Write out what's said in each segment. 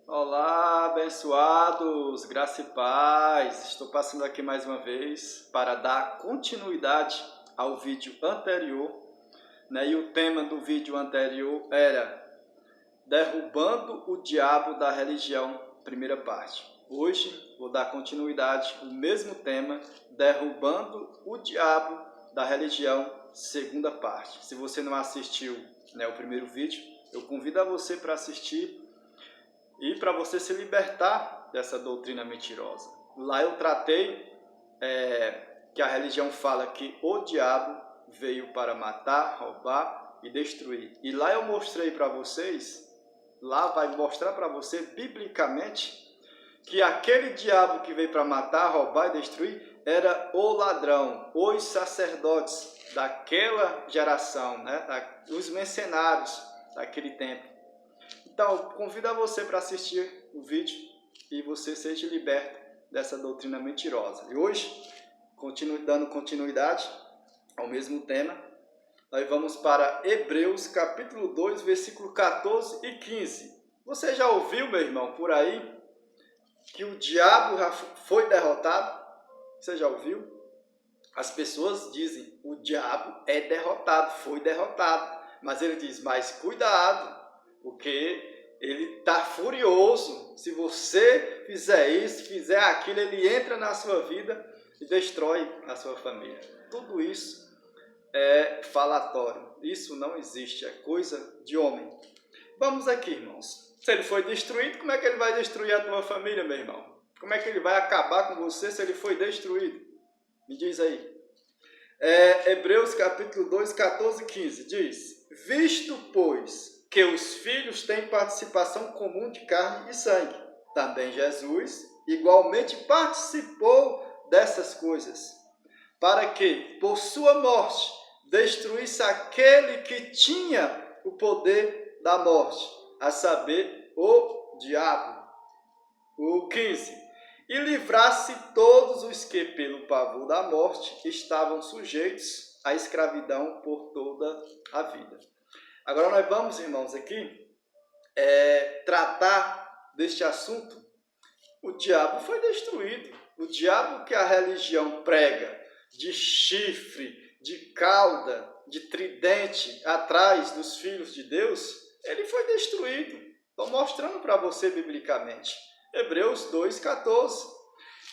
Olá, abençoados, graça e paz. Estou passando aqui mais uma vez para dar continuidade ao vídeo anterior, E o tema do vídeo anterior era Derrubando o Diabo da Religião, primeira parte. Hoje vou dar continuidade ao mesmo tema, Derrubando o Diabo da Religião, segunda parte. Se você não assistiu, o primeiro vídeo, eu convido a você para assistir e para você se libertar dessa doutrina mentirosa. Lá eu tratei que a religião fala que o diabo veio para matar, roubar e destruir. E lá eu mostrei para vocês, lá vai mostrar para você biblicamente que aquele diabo que veio para matar, roubar e destruir era o ladrão, os sacerdotes daquela geração, os mercenários daquele tempo. Então, convido a você para assistir o vídeo e você seja liberto dessa doutrina mentirosa. E hoje, dando continuidade ao mesmo tema, nós vamos para Hebreus capítulo 2, versículo 14 e 15. Você já ouviu, meu irmão, por aí, que o diabo já foi derrotado? Você já ouviu? As pessoas dizem, o diabo é derrotado, foi derrotado. Mas ele diz, mas cuidado, porque ele está furioso. Se você fizer isso, fizer aquilo, ele entra na sua vida e destrói a sua família. Tudo isso é falatório. Isso não existe, é coisa de homem. Vamos aqui, irmãos. Se ele foi destruído, como é que ele vai destruir a tua família, meu irmão? Como é que ele vai acabar com você se ele foi destruído? Me diz aí. Hebreus capítulo 2, 14 e 15 diz, visto, pois, que os filhos têm participação comum de carne e sangue, também Jesus igualmente participou dessas coisas, para que, por sua morte, destruísse aquele que tinha o poder da morte, a saber, o diabo. O 15. E livrasse todos os que, pelo pavor da morte, estavam sujeitos à escravidão por toda a vida. Agora nós vamos, irmãos, aqui tratar deste assunto. O diabo foi destruído. O diabo que a religião prega, de chifre, de cauda, de tridente atrás dos filhos de Deus, ele foi destruído. Estou mostrando para você biblicamente. Hebreus 2,14.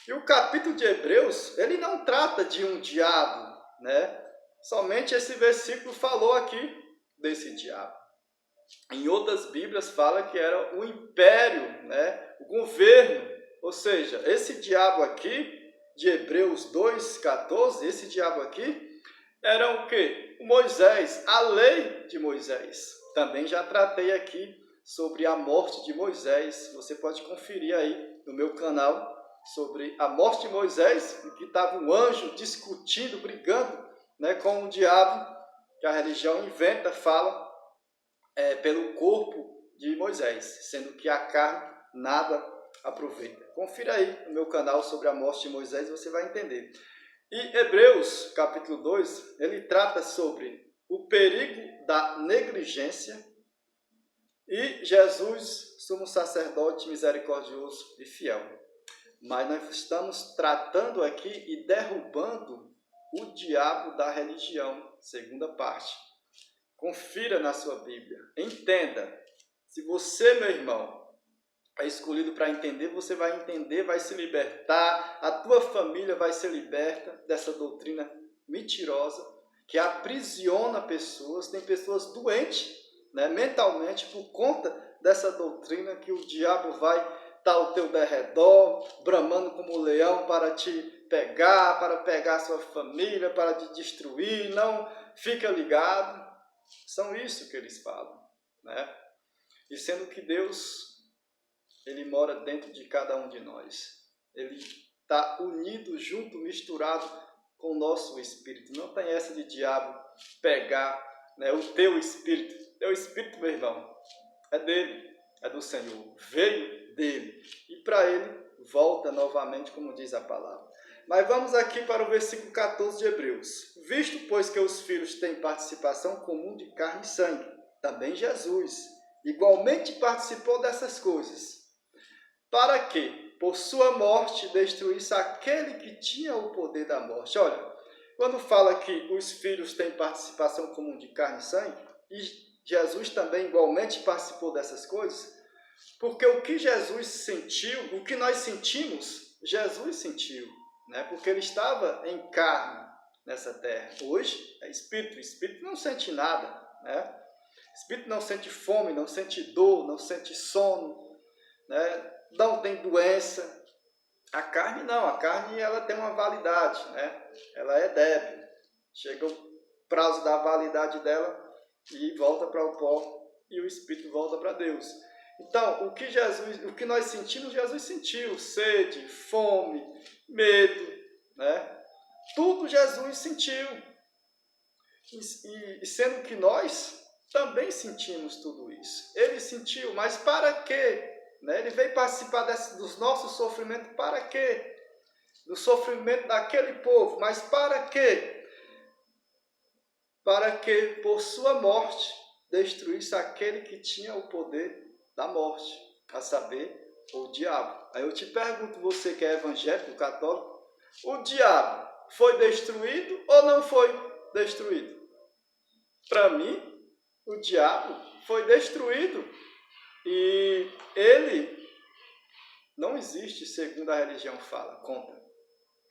E o capítulo de Hebreus, ele não trata de um diabo, Somente esse versículo falou aqui desse diabo. Em outras Bíblias fala que era o império, o governo. Ou seja, esse diabo aqui, de Hebreus 2,14, esse diabo aqui, era o quê? O Moisés, a lei de Moisés. Também já tratei aqui sobre a morte de Moisés. Você pode conferir aí no meu canal sobre a morte de Moisés, em que estava um anjo discutindo, brigando com o diabo, que a religião inventa, fala, pelo corpo de Moisés, sendo que a carne nada aproveita. Confira aí no meu canal sobre a morte de Moisés, você vai entender. E Hebreus, capítulo 2, ele trata sobre o perigo da negligência e Jesus, sumo sacerdote misericordioso e fiel. Mas nós estamos tratando aqui e derrubando o diabo da religião, segunda parte. Confira na sua Bíblia. Entenda. Se você, meu irmão, é escolhido para entender, você vai entender, vai se libertar, a tua família vai ser liberta dessa doutrina mentirosa que aprisiona pessoas. Tem pessoas doentes, mentalmente por conta dessa doutrina que o diabo vai estar ao teu derredor, bramando como um leão para te pegar, para pegar a sua família, para te destruir. Não fica ligado. São isso que eles falam, E sendo que Deus, ele mora dentro de cada um de nós. Ele está unido, junto, misturado com o nosso espírito. Não tem essa de diabo pegar o teu espírito. Teu espírito, meu irmão, é dele, é do Senhor. Veio dele. E para ele volta novamente, como diz a palavra. Mas vamos aqui para o versículo 14 de Hebreus. Visto, pois, que os filhos têm participação comum de carne e sangue, também Jesus igualmente participou dessas coisas, para que, por sua morte, destruísse aquele que tinha o poder da morte. Olha, quando fala que os filhos têm participação comum de carne e sangue, e Jesus também igualmente participou dessas coisas, porque o que Jesus sentiu, o que nós sentimos, Jesus sentiu, né? Porque ele estava em carne nessa terra. Hoje é espírito, o espírito não sente nada, né? O espírito não sente fome, não sente dor, não sente sono, né? Não tem doença. A carne não, a carne ela tem uma validade, né? Ela é débil. Chega o prazo da validade dela e volta para o pó e o espírito volta para Deus. Então, o que nós sentimos, Jesus sentiu: sede, fome, medo, né? Tudo Jesus sentiu. E sendo que nós também sentimos tudo isso. Ele sentiu, mas para quê? Né? Ele veio participar dos nossos sofrimentos para quê? Do sofrimento daquele povo, mas para quê? Para que por sua morte destruísse aquele que tinha o poder da morte, a saber, o diabo. Aí eu te pergunto, você que é evangélico, católico, o diabo foi destruído ou não foi destruído? Para mim, o diabo foi destruído e ele não existe segundo a religião fala, conta.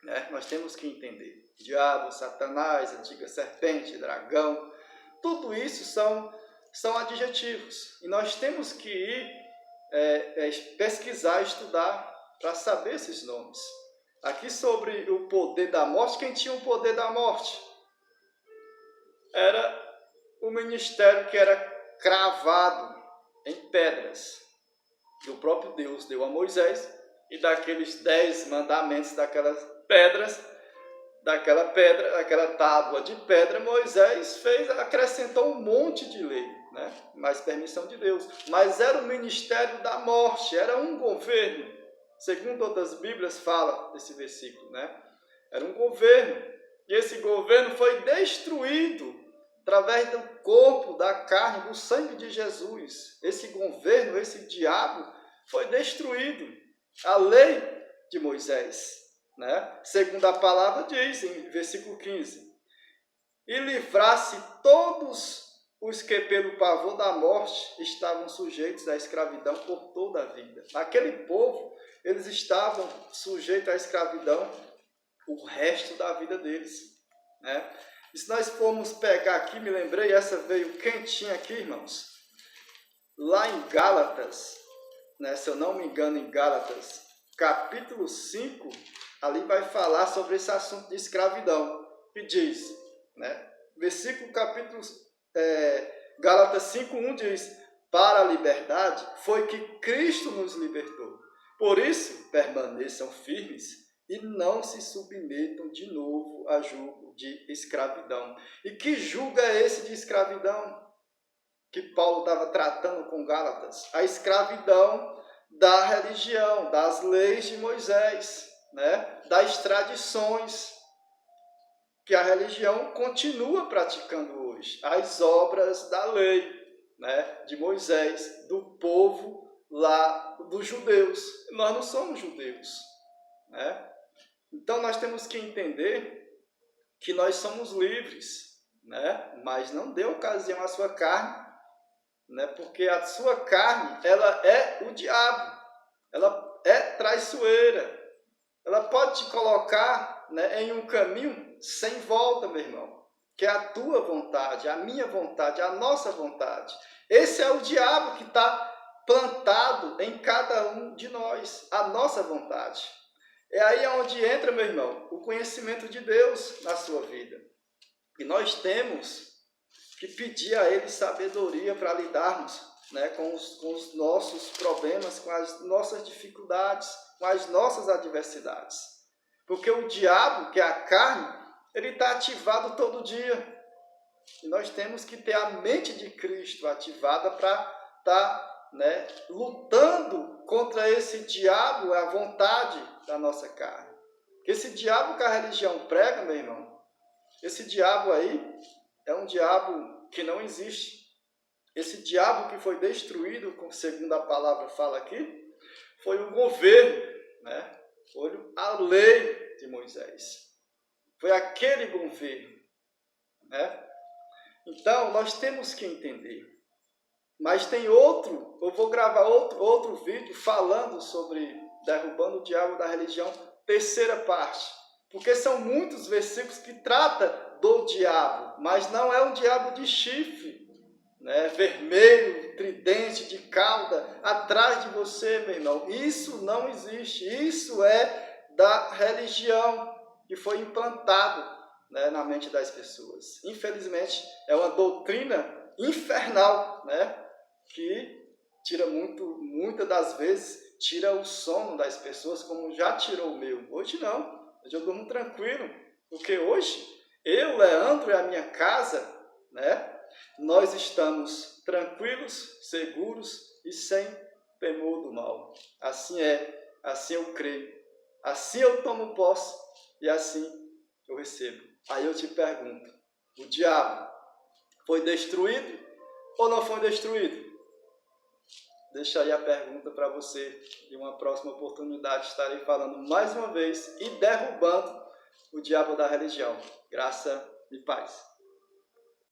Né? Nós temos que entender. Diabo, Satanás, antiga serpente, dragão, tudo isso são adjetivos. E nós temos que ir pesquisar, estudar para saber esses nomes. Aqui sobre o poder da morte, quem tinha o poder da morte? Era o ministério que era cravado em pedras. E o próprio Deus deu a Moisés, e daqueles 10 mandamentos daquelas pedras, daquela tábua de pedra, Moisés acrescentou um monte de lei, né? Mais permissão de Deus. Mas era o ministério da morte, era um governo. Segundo outras Bíblias fala desse versículo, né? Era um governo. E esse governo foi destruído através do corpo, da carne, do sangue de Jesus. Esse governo, esse diabo, foi destruído. A lei de Moisés, né? Segundo a palavra diz, em versículo 15, e livrasse todos os que pelo pavor da morte estavam sujeitos à escravidão por toda a vida. Aquele povo, eles estavam sujeitos à escravidão o resto da vida deles, né? E se nós formos pegar aqui, me lembrei, essa veio quentinha aqui, irmãos, lá em Gálatas, né, se eu não me engano, em Gálatas, capítulo 5, ali vai falar sobre esse assunto de escravidão. E diz, né, versículo capítulo Gálatas 5:1 diz, para a liberdade foi que Cristo nos libertou. Por isso, permaneçam firmes e não se submetam de novo a julgo de escravidão. E que julgo é esse de escravidão que Paulo estava tratando com Gálatas? A escravidão da religião, das leis de Moisés, né? Das tradições que a religião continua praticando hoje. As obras da lei, né? De Moisés, do povo lá, dos judeus. Nós não somos judeus, né? Então nós temos que entender que nós somos livres, né? Mas não dê ocasião à sua carne, né? Porque a sua carne, ela é o diabo, ela é traiçoeira, ela pode te colocar, né, em um caminho sem volta, meu irmão, que é a tua vontade, a minha vontade, a nossa vontade. Esse é o diabo que está plantado em cada um de nós, a nossa vontade. É aí onde entra, meu irmão, o conhecimento de Deus na sua vida. E nós temos que pedir a Ele sabedoria para lidarmos, né, com os nossos problemas, com as nossas dificuldades, com as nossas adversidades. Porque o diabo, que é a carne, ele está ativado todo dia. E nós temos que ter a mente de Cristo ativada para estar, né, lutando contra esse diabo, a vontade da nossa carne. Porque esse diabo que a religião prega, meu irmão, esse diabo aí é um diabo que não existe. Esse diabo que foi destruído, segundo a palavra fala aqui, foi o governo, né? Foi a lei de Moisés. Foi aquele governo, né? Então, nós temos que entender. Mas tem outro, eu vou gravar outro vídeo falando sobre derrubando o diabo da religião, terceira parte. Porque são muitos versículos que tratam do diabo, mas não é um diabo de chifre, né? Vermelho, tridente, de cauda, atrás de você, meu irmão. Isso não existe. Isso é da religião que foi implantado, né, na mente das pessoas. Infelizmente, é uma doutrina infernal, né, que tira muitas das vezes, tira o sono das pessoas, como já tirou o meu. Hoje não, hoje eu durmo tranquilo, porque hoje eu, Leandro e a minha casa, né, nós estamos tranquilos, seguros e sem temor do mal. Assim é, assim eu creio, assim eu tomo posse e assim eu recebo. Aí eu te pergunto, o diabo foi destruído ou não foi destruído? Deixa aí a pergunta para você. Em uma próxima oportunidade estarei falando mais uma vez e derrubando o diabo da religião. Graça e paz.